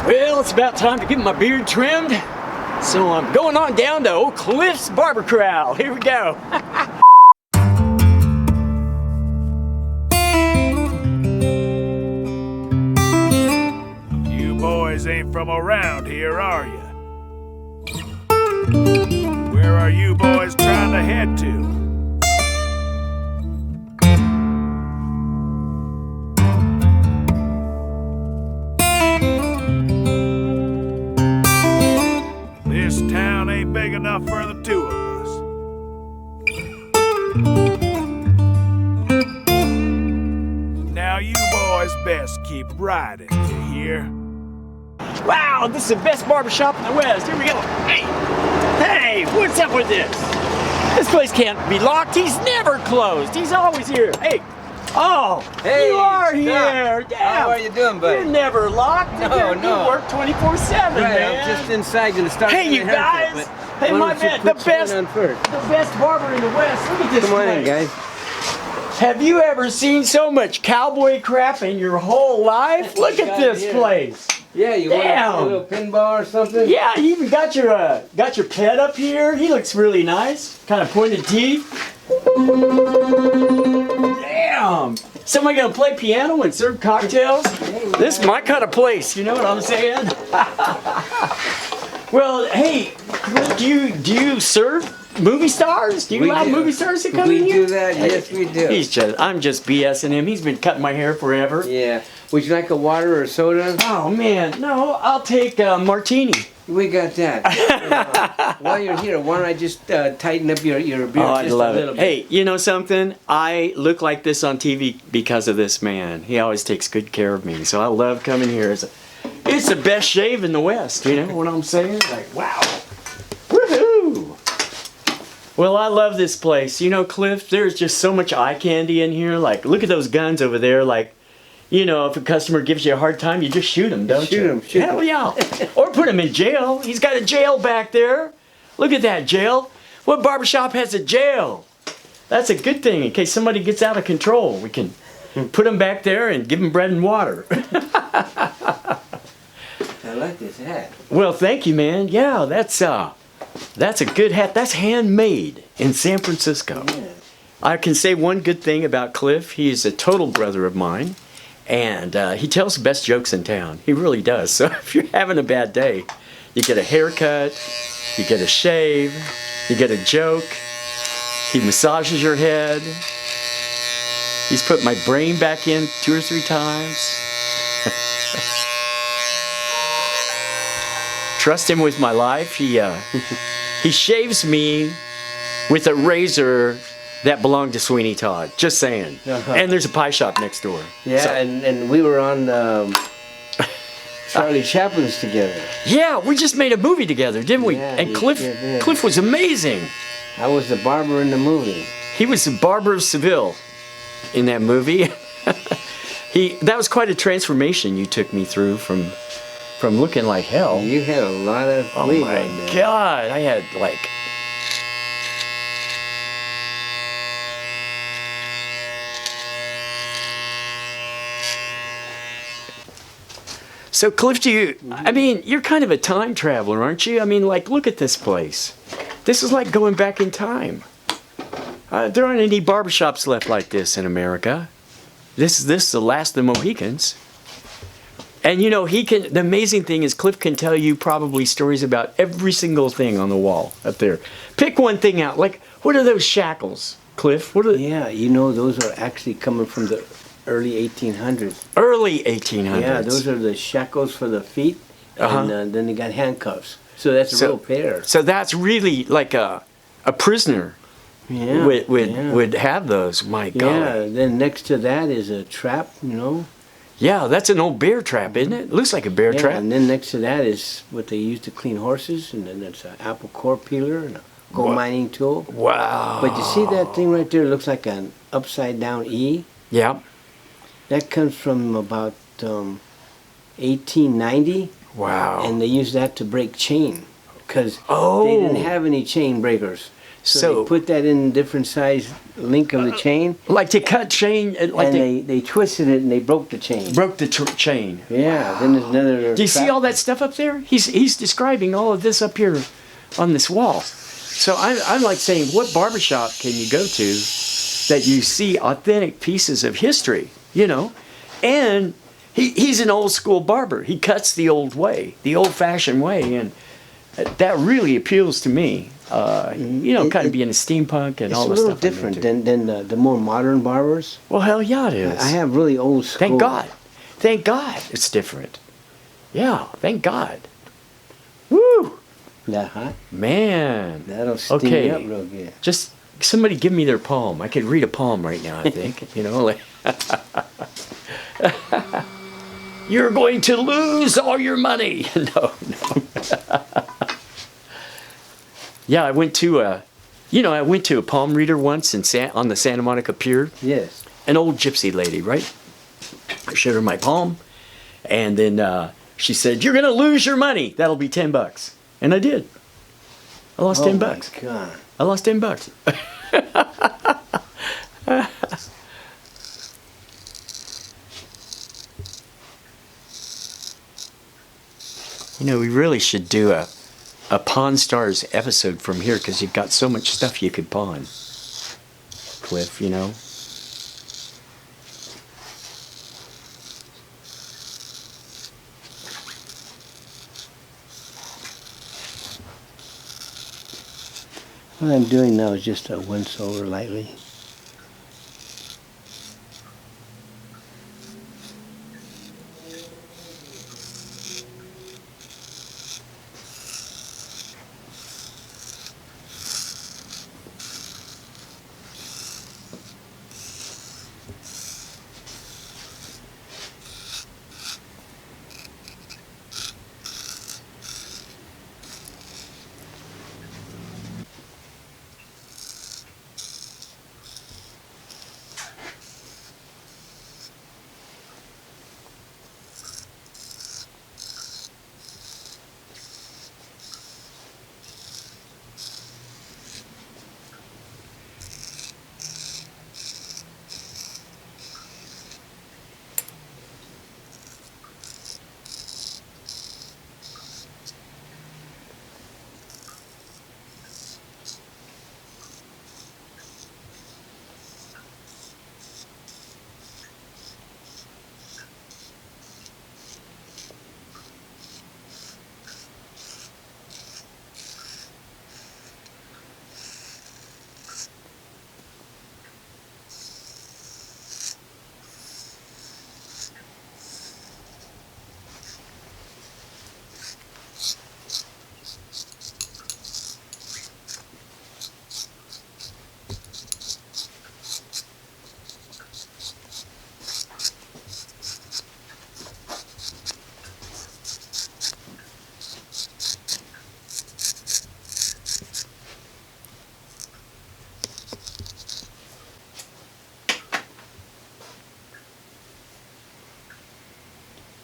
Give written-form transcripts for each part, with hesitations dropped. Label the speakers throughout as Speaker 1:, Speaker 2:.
Speaker 1: Well, it's about time to get my beard trimmed. So I'm going on down to Old Cliff's Barber Corral. Here we go.
Speaker 2: You boys ain't from around here, are you? Where are you boys trying to head to? This town ain't big enough for the two of us. Now you boys best keep riding, you hear?
Speaker 1: Wow, this is the best barbershop in the West. Here we go. Hey, what's up with this? This place can't be locked. He's never closed. He's always here. Hey,
Speaker 3: Hey,
Speaker 1: you are
Speaker 3: stop.
Speaker 1: here. Damn.
Speaker 3: How are you doing, buddy?
Speaker 1: You're never locked.
Speaker 3: No.
Speaker 1: You work 24/7,
Speaker 3: Right,
Speaker 1: man.
Speaker 3: I'm just inside gonna start.
Speaker 1: Hey, you guys. Hey, my man, the best barber in the West. Look at this
Speaker 3: Come on
Speaker 1: place.
Speaker 3: in, guys.
Speaker 1: Have you ever seen so much cowboy crap in your whole life? Look at this place.
Speaker 3: Yeah, you want a little pinball or something?
Speaker 1: Yeah, you even got your pet up here. He looks really nice. Kind of pointed teeth. Damn. Somebody gonna play piano and serve cocktails? This is my kind of place. You know what I'm saying? Well, hey, do you serve movie stars? Do you allow movie stars to come in here?
Speaker 3: We do that. Yes, we do.
Speaker 1: I'm just BSing him. He's been cutting my hair forever.
Speaker 3: Yeah. Would you like a water or a soda?
Speaker 1: Oh man, no, I'll take a martini.
Speaker 3: We got that. While you're here, why don't I just tighten up your beard
Speaker 1: I'd love
Speaker 3: a little bit?
Speaker 1: Hey, you know something? I look like this on TV because of this man. He always takes good care of me, so I love coming here. It's the best shave in the West, you know what I'm saying? Like, wow. Woohoo! Well, I love this place. You know, Cliff, there's just so much eye candy in here. Like, look at those guns over there. Like, you know, if a customer gives you a hard time, you just shoot him, don't you?
Speaker 3: Shoot him.
Speaker 1: Hell yeah. Or put him in jail. He's got a jail back there. Look at that jail. What barbershop has a jail? That's a good thing. In case somebody gets out of control, we can put him back there and give him bread and water.
Speaker 3: I like this hat.
Speaker 1: Well, thank you, man. Yeah, that's a good hat. That's handmade in San Francisco.
Speaker 3: Yeah.
Speaker 1: I can say one good thing about Cliff. He is a total brother of mine. And he tells the best jokes in town. He really does. So if you're having a bad day, you get a haircut, you get a shave, you get a joke. He massages your head. He's put my brain back in 2 or 3 times. Trust him with my life. He shaves me with a razor that belonged to Sweeney Todd. Just saying. And there's a pie shop next door.
Speaker 3: Yeah,
Speaker 1: So-
Speaker 3: and we were on Charlie Chaplin's together.
Speaker 1: Yeah, we just made a movie together, didn't we?
Speaker 3: Yeah,
Speaker 1: And
Speaker 3: you
Speaker 1: Cliff,
Speaker 3: sure did.
Speaker 1: Cliff was amazing.
Speaker 3: I was the barber in the movie.
Speaker 1: He was the barber of Seville in that movie. That was quite a transformation you took me through from looking like hell.
Speaker 3: You had a lot of
Speaker 1: Oh
Speaker 3: weight
Speaker 1: my
Speaker 3: on there.
Speaker 1: God, I had like. So Cliff, I mean, you're kind of a time traveler, aren't you? I mean, like, look at this place. This is like going back in time. There aren't any barbershops left like this in America. This is the last of the Mohicans. And you know, the amazing thing is Cliff can tell you probably stories about every single thing on the wall up there. Pick one thing out. Like, what are those shackles, Cliff? What are
Speaker 3: Yeah, you know, those are actually coming from the early 1800s.
Speaker 1: Early 1800s.
Speaker 3: Yeah, those are the shackles for the feet, and then they got handcuffs. So that's a real pair.
Speaker 1: So that's really like a prisoner
Speaker 3: Yeah,
Speaker 1: would have those. My God.
Speaker 3: Yeah, then next to that is a trap, you know.
Speaker 1: Yeah, that's an old bear trap, isn't it? It looks like a bear
Speaker 3: Yeah,
Speaker 1: trap.
Speaker 3: and then next to that is what they use to clean horses, and then there's an apple core peeler and a gold mining tool.
Speaker 1: Wow.
Speaker 3: But you see that thing right there? It looks like an upside down E.
Speaker 1: Yeah.
Speaker 3: That comes from about 1890.
Speaker 1: Wow.
Speaker 3: And they used that to break chain, because
Speaker 1: Oh.
Speaker 3: they didn't have any chain breakers. So they put that in different size link of the chain.
Speaker 1: Like to cut chain, like
Speaker 3: and they twisted it and they broke the chain.
Speaker 1: Broke the chain.
Speaker 3: Yeah. Wow. Then there's another.
Speaker 1: Do you see all that stuff up there? He's describing all of this up here on this wall. So I'm like saying, what barbershop can you go to that you see authentic pieces of history? You know, and he's an old school barber. He cuts the old way, the old fashioned way, and that really appeals to me. You know, kind of being a steampunk and all this stuff.
Speaker 3: It's a little different than the more modern barbers.
Speaker 1: Well, hell yeah, it is.
Speaker 3: I have really old school.
Speaker 1: Thank God. Thank God it's different. Yeah, thank God. Woo!
Speaker 3: That hot?
Speaker 1: Man.
Speaker 3: That'll steam you up real good.
Speaker 1: Just somebody give me their palm. I could read a palm right now, I think. You know, like you're going to lose all your money. No. Yeah, I went to a palm reader once on the Santa Monica Pier.
Speaker 3: Yes.
Speaker 1: An old gypsy lady, right? I showed her my palm, and then she said, "You're gonna lose your money. That'll be $10." And I did. I lost $10.
Speaker 3: Oh my God.
Speaker 1: I lost $10. You know, we really should do a Pawn Stars episode from here because you've got so much stuff you could pawn, Cliff, you know.
Speaker 3: What I'm doing now is just a once over lightly.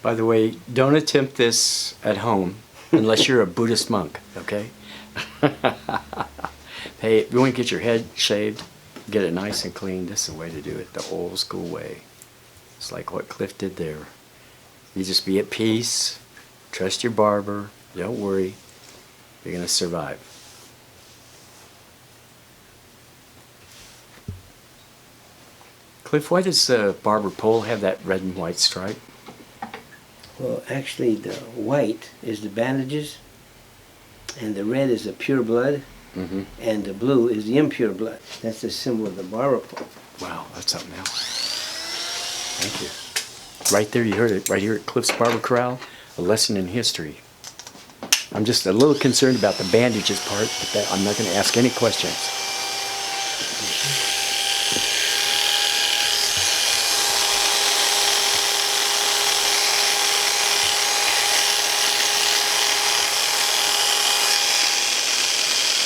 Speaker 1: By the way, don't attempt this at home unless you're a Buddhist monk, okay? Hey, if you want to get your head shaved, get it nice and clean, this is the way to do it, the old school way. It's like what Cliff did there. You just be at peace, trust your barber, don't worry, you're going to survive. Cliff, why does the barber pole have that red and white stripe?
Speaker 3: Well, actually, the white is the bandages, and the red is the pure blood, and the blue is the impure blood. That's the symbol of the barber pole.
Speaker 1: Wow, that's something else. Thank you. Right there, you heard it, right here at Cliff's Barber Corral, a lesson in history. I'm just a little concerned about the bandages part, but I'm not going to ask any questions.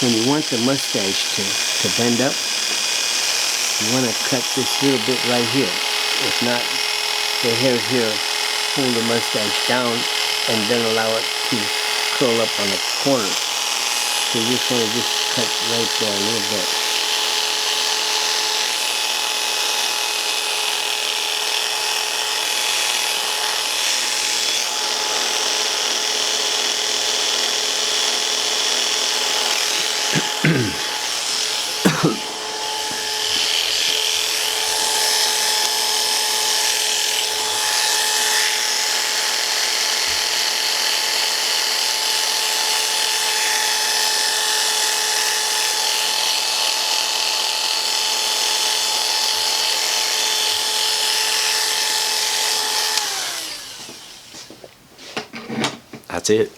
Speaker 3: When you want the mustache to bend up, you want to cut this little bit right here. If not, the hairs here hold the mustache down and then allow it to curl up on the corners. So you just want to just cut right there a little bit.
Speaker 1: That's it.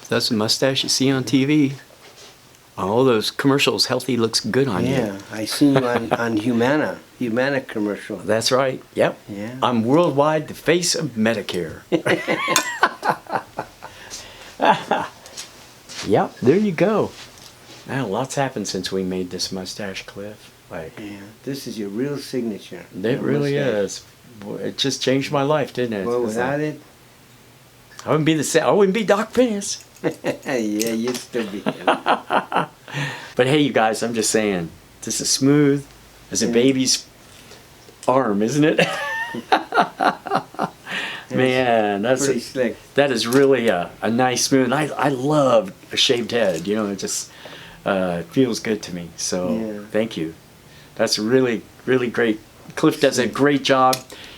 Speaker 1: That's the mustache you see on TV. All those commercials, healthy looks good on you.
Speaker 3: Yeah, I seen you on Humana commercial.
Speaker 1: That's right. Yep.
Speaker 3: Yeah.
Speaker 1: I'm worldwide the face of Medicare. Yep, there you go. Now, lots happened since we made this mustache, Cliff. Like,
Speaker 3: Yeah, this is your real signature.
Speaker 1: it really is. Boy, it just changed my life, didn't it?
Speaker 3: Well,
Speaker 1: It's like,
Speaker 3: without it,
Speaker 1: I wouldn't be the same. I wouldn't be Doc Phineas.
Speaker 3: yeah, you'd still be him.
Speaker 1: But hey, you guys, I'm just saying, this is smooth as a baby's arm, isn't it? Man,
Speaker 3: Pretty slick.
Speaker 1: that is really a nice smooth. I love a shaved head. You know, it just feels good to me. So
Speaker 3: Yeah.
Speaker 1: thank you. That's really, really great. Cliff does a great job.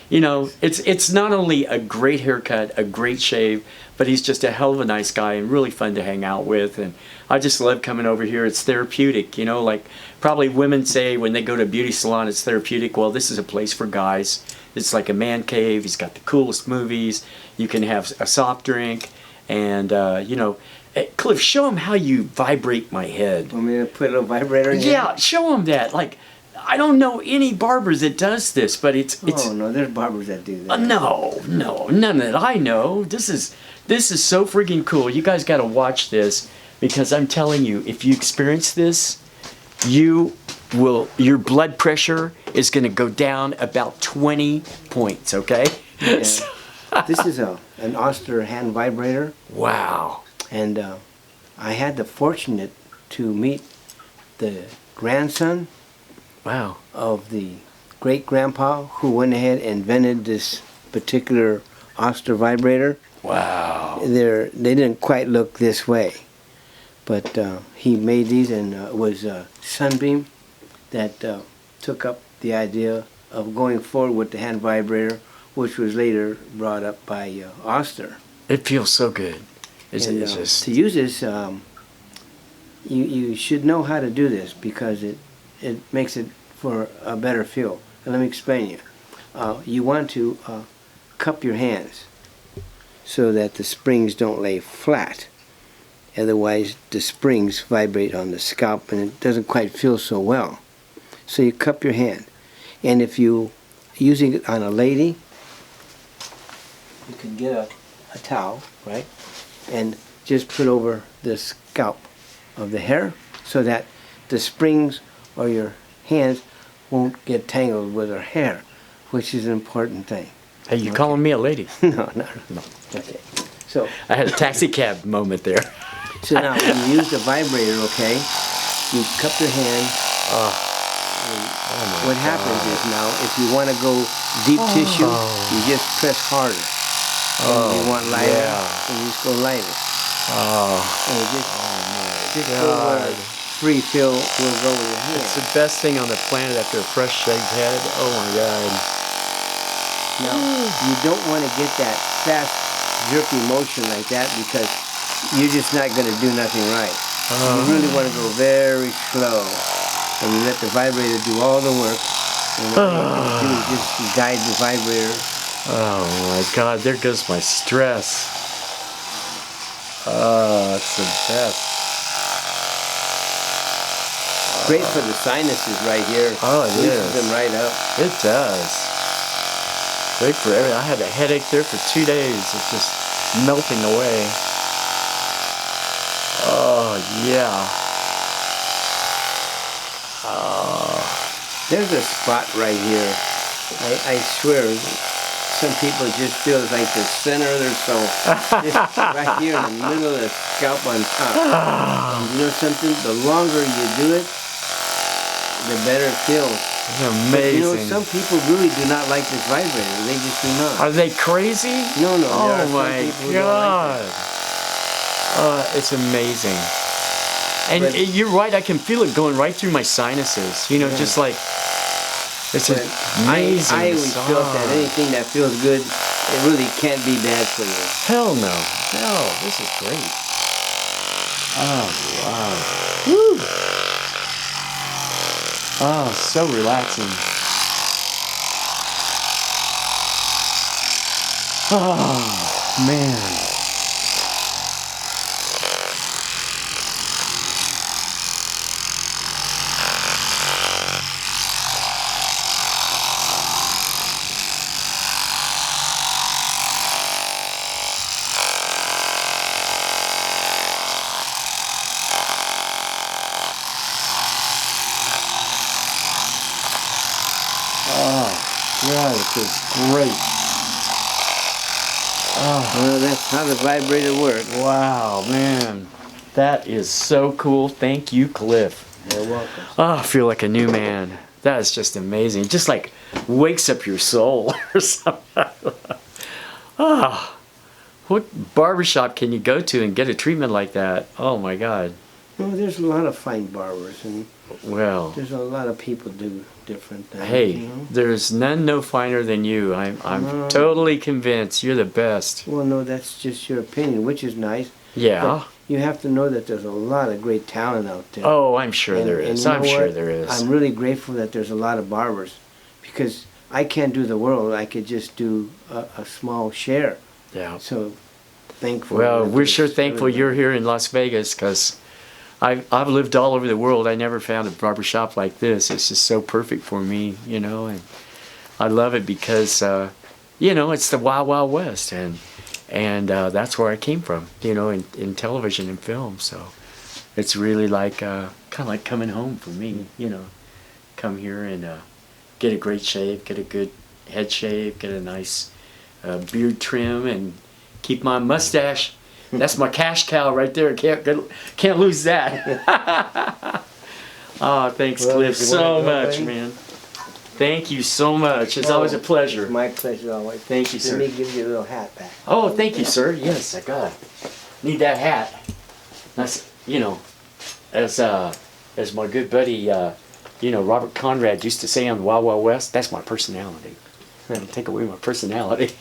Speaker 1: You know, it's not only a great haircut, a great shave, but he's just a hell of a nice guy and really fun to hang out with. And I just love coming over here. It's therapeutic, you know, like probably women say when they go to a beauty salon, it's therapeutic. Well, this is a place for guys. It's like a man cave. He's got the coolest movies. You can have a soft drink. And, you know, Cliff, show him how you vibrate my head.
Speaker 3: Want me to put a little vibrator in?
Speaker 1: Yeah, show him that. Like, I don't know any barbers that does this, but it's
Speaker 3: Oh no, there's barbers that do that.
Speaker 1: no, none that I know. This is so freaking cool. You guys got to watch this because I'm telling you, if you experience this, your blood pressure is going to go down about 20 points. Okay?
Speaker 3: Yeah. This is an Oster hand vibrator,
Speaker 1: Wow.
Speaker 3: and I had the fortunate to meet the grandson
Speaker 1: Wow.
Speaker 3: of the great grandpa who went ahead and invented this particular Oster vibrator.
Speaker 1: Wow.
Speaker 3: They didn't quite look this way, but he made these, and it was Sunbeam that took up the idea of going forward with the hand vibrator, which was later brought up by Oster.
Speaker 1: It feels so good. It's
Speaker 3: And,
Speaker 1: just
Speaker 3: to use this, you should know how to do this because it makes it for a better feel. And let me explain you. You want to cup your hands so that the springs don't lay flat. Otherwise, the springs vibrate on the scalp and it doesn't quite feel so well. So you cup your hand. And if you using it on a lady, you can get a towel, right? And just put over the scalp of the hair so that the springs or your hands won't get tangled with her hair, which is an important thing.
Speaker 1: hey, you calling me a lady?
Speaker 3: No. Okay. So
Speaker 1: I had a taxi cab moment there.
Speaker 3: So now when you use the vibrator, okay, you cup your hand. What happens is now, if you want to go deep tissue, you just press harder. And if you want lighter, then you just go lighter. And you just over free feel will go with your hand.
Speaker 1: It's the best thing on the planet after a fresh shaved head. Oh my God.
Speaker 3: Now, you don't want to get that fast, jerky motion like that because you're just not going to do nothing right. You really want to go very slow. And you let the vibrator do all the work. And what you do is just guide the vibrator.
Speaker 1: Oh my God, there goes my stress. Oh, it's the best.
Speaker 3: Great for the sinuses right here.
Speaker 1: Oh, it
Speaker 3: Loosens
Speaker 1: is.
Speaker 3: them right up.
Speaker 1: It does. Great for everything. I had a headache there for 2 days. It's just melting away. Oh, yeah.
Speaker 3: There's a spot right here. I swear. some people just feel it's like the center of their soul. Just right here in the middle of the scalp on top. And you know something? The longer you do it, the better it feels.
Speaker 1: It's
Speaker 3: But,
Speaker 1: amazing.
Speaker 3: you know, some people really do not like this vibrator. They just do not.
Speaker 1: Are they crazy?
Speaker 3: No, there
Speaker 1: Oh
Speaker 3: are some
Speaker 1: my
Speaker 3: people who don't like
Speaker 1: God. It's amazing. And
Speaker 3: But-
Speaker 1: you're right, I can feel it going right through my sinuses. You know,
Speaker 3: Yeah.
Speaker 1: just like, it's
Speaker 3: But
Speaker 1: amazing.
Speaker 3: I always felt that anything that feels good, it really can't be bad for you.
Speaker 1: Hell no. No, this is great. Oh, wow. Woo. Oh, so relaxing. Oh, man. God, it feels great.
Speaker 3: Well, that's how the vibrator works.
Speaker 1: Wow, man. That is so cool. Thank you, Cliff.
Speaker 3: You're welcome.
Speaker 1: Oh, I feel like a new man. That is just amazing. It just like wakes up your soul or something. Ah, what barbershop can you go to and get a treatment like that? Oh my God.
Speaker 3: Well, there's a lot of fine barbers, and
Speaker 1: Well,
Speaker 3: there's a lot of people do different things.
Speaker 1: hey,
Speaker 3: You know?
Speaker 1: there's none no finer than you. I'm totally convinced you're the best.
Speaker 3: Well, no, that's just your opinion, which is nice.
Speaker 1: Yeah.
Speaker 3: But you have to know that there's a lot of great talent out there.
Speaker 1: Oh, I'm sure
Speaker 3: And-
Speaker 1: there
Speaker 3: and
Speaker 1: is.
Speaker 3: you know
Speaker 1: I'm sure
Speaker 3: what?
Speaker 1: there is.
Speaker 3: I'm really grateful that there's a lot of barbers, because I can't do the world. I could just do a small share.
Speaker 1: Yeah.
Speaker 3: So thankful.
Speaker 1: Well,
Speaker 3: that
Speaker 1: we're sure
Speaker 3: there's
Speaker 1: thankful
Speaker 3: everybody.
Speaker 1: you're here in Las Vegas, because I've lived all over the world. I never found a barbershop like this. It's just so perfect for me, you know, and I love it because, you know, it's the Wild Wild West, and that's where I came from, you know, in television and film. So it's really like kind of like coming home for me, you know. Come here and get a great shave, get a good head shave, get a nice beard trim, and keep my mustache. That's my cash cow right there. Can't lose that. Oh, thanks,
Speaker 3: Well,
Speaker 1: Cliff,
Speaker 3: you
Speaker 1: so
Speaker 3: wanna go,
Speaker 1: much,
Speaker 3: buddy?
Speaker 1: man. Thank you so much. It's always a pleasure.
Speaker 3: It's my pleasure always.
Speaker 1: Thank you, sir.
Speaker 3: Let me give you a little hat back.
Speaker 1: Oh, thank you, sir. Yes, I got it. Need that hat. That's, you know, as my good buddy, you know, Robert Conrad used to say on the Wild Wild West, that's my personality. Don't take away my personality.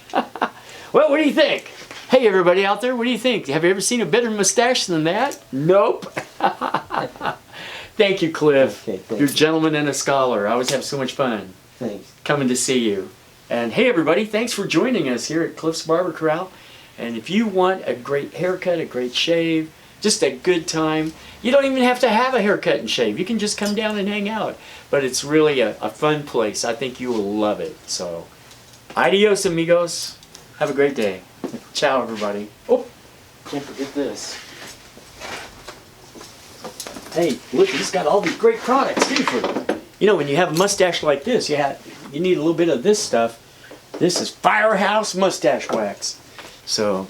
Speaker 1: Well, what do you think? Hey, everybody out there, what do you think? Have you ever seen a better mustache than that? Nope. Thank you, Cliff.
Speaker 3: Okay, thank
Speaker 1: You're a
Speaker 3: you.
Speaker 1: gentleman and a scholar. I always have so much fun
Speaker 3: Thanks.
Speaker 1: coming to see you. And hey, everybody, thanks for joining us here at Cliff's Barber Corral. And if you want a great haircut, a great shave, just a good time, you don't even have to have a haircut and shave. You can just come down and hang out. But it's really a fun place. I think you will love it. So, adios, amigos. Have a great day. Ciao, everybody. Oh, can't forget this. Hey, look, he's got all these great products too for you. You know, when you have a mustache like this, you need a little bit of this stuff. This is Firehouse Mustache Wax. So,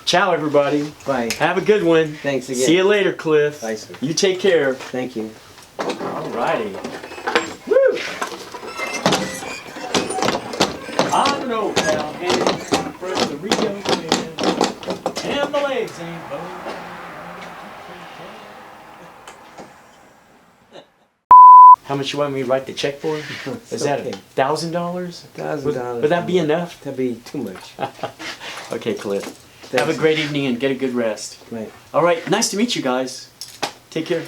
Speaker 1: ciao, everybody.
Speaker 3: Bye.
Speaker 1: Have a good one.
Speaker 3: Thanks again.
Speaker 1: See you later, Cliff.
Speaker 3: Bye, sir.
Speaker 1: You take care.
Speaker 3: Thank you.
Speaker 1: Alrighty. Woo! I don't know, pal. And from the Rio and the legs ain't both. How much you want me to write the check for? Is that
Speaker 3: okay.
Speaker 1: $1,000?
Speaker 3: $1,000.
Speaker 1: Would that be enough?
Speaker 3: That'd be too much.
Speaker 1: Okay, Cliff.
Speaker 3: Thanks.
Speaker 1: Have a great evening and get a good rest.
Speaker 3: Right.
Speaker 1: All right, nice to meet you guys. Take care.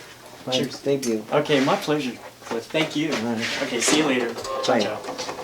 Speaker 3: Bye.
Speaker 1: Cheers.
Speaker 3: Thank you.
Speaker 1: Okay, my pleasure, Cliff. Thank you.
Speaker 3: All right.
Speaker 1: Okay, see you later. Ciao,
Speaker 3: Bye.
Speaker 1: ciao.